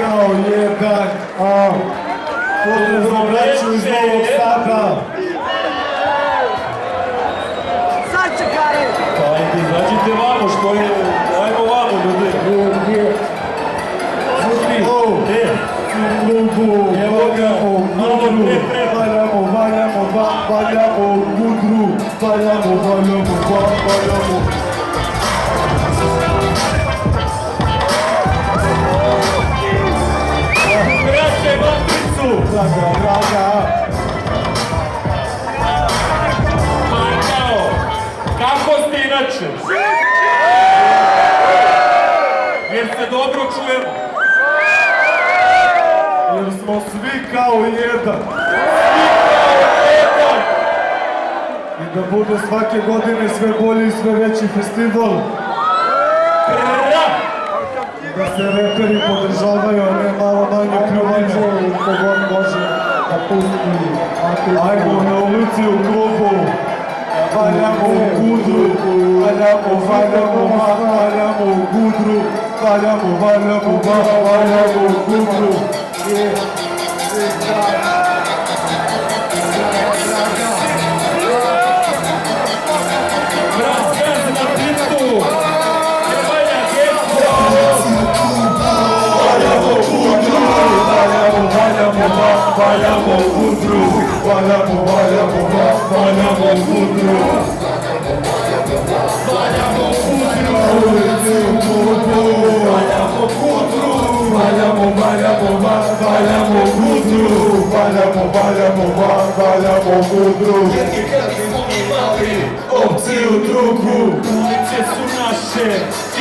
kao jedan. Pozdrav za braću iz Novog Sada. Sad čekaj! Ajde, izađite vamo, što je... Ajmo vamo, ljudi. Slušaj, Evo ga, valjamo mudru, valjamo. Braće, Matricu! Draga. Majkao, kako ste inače? Jer se dobro čujemo. Jer smo svi kao jedan. I da bude svake godine sve bolji i sve veći festival. Da se reperi podržavaju, a ne malo manje pljuvanja. Kogod može da pusti. Ajmo na ulici u klubu. Valjamo u gudru. Valjamo u gudru. Valjamo u gudru. Valjamo gudru, opciju drugu. Ulice su naše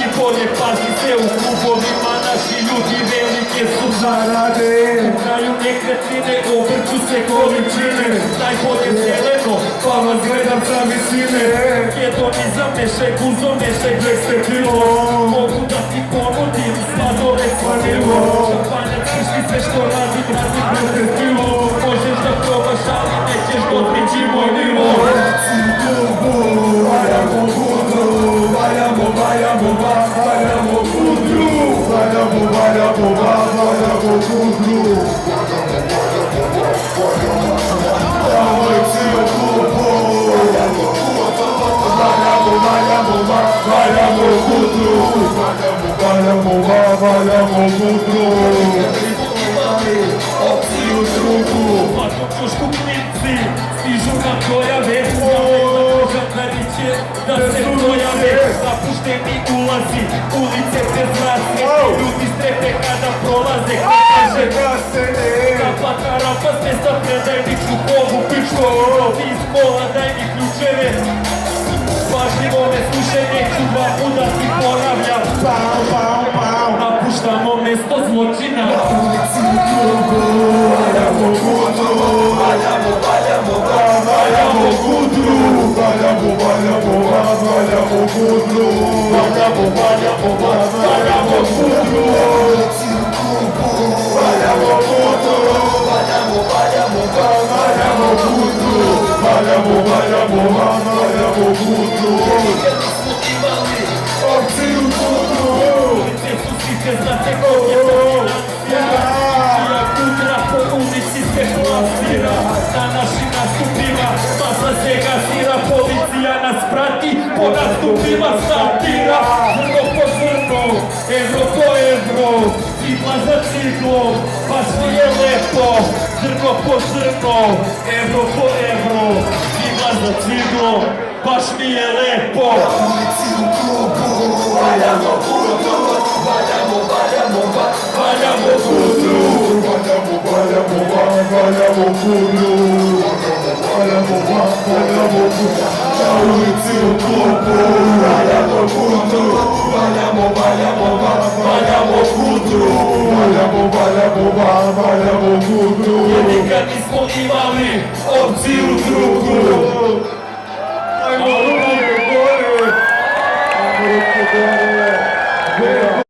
i bolje pazite u klubovima. Naši ljudi velike su zarade. Ukraju nekretnine, obrću se količine. Najbolje zeleno, pa vas gledam sa visine. Hedonizam, mešaj guzom, mešaj grekste krilo. Mogu da ti ponudim sladove svanilo. Šampanja, kriški, sve što radim grekste krilo. Možeš da probaš, ali nećeš dostići moj nivo. Valjamo gudru. Opciju drugu. Patno čušku klinci, stižu na dojave. Žandariće da se dojave. Zapušteni ulazi, ulice bez rasne. Ljudi strepe kada prolaze. Kapata rapa s mesta, predaj mi čupovu pičku. Ti iz kola, daj mi ključeve. Pažljivo me slušaj, neću dva puta ti ponavljam. Napuštamo mesto zločina. Valjamo gudru. Opciju drugu. Ulice su sike, znate ko je Kudra po ulici se plasira. Na našim nastupima masa se gasira. Policija nas prati, po nastupima statira. Zrno po zrno, evro po evro, cigla za ciglom, baš mi je lepo. Zrno po zrno, evro po evro, cigla za ciglom, baš mi je lepo. Ulici u klubu. Valjamo gudru. Valjamo Na ulici u klubu. Valjamo gudru. Jer nikad nismo imali opciju drugu. Ajmo ruke gore.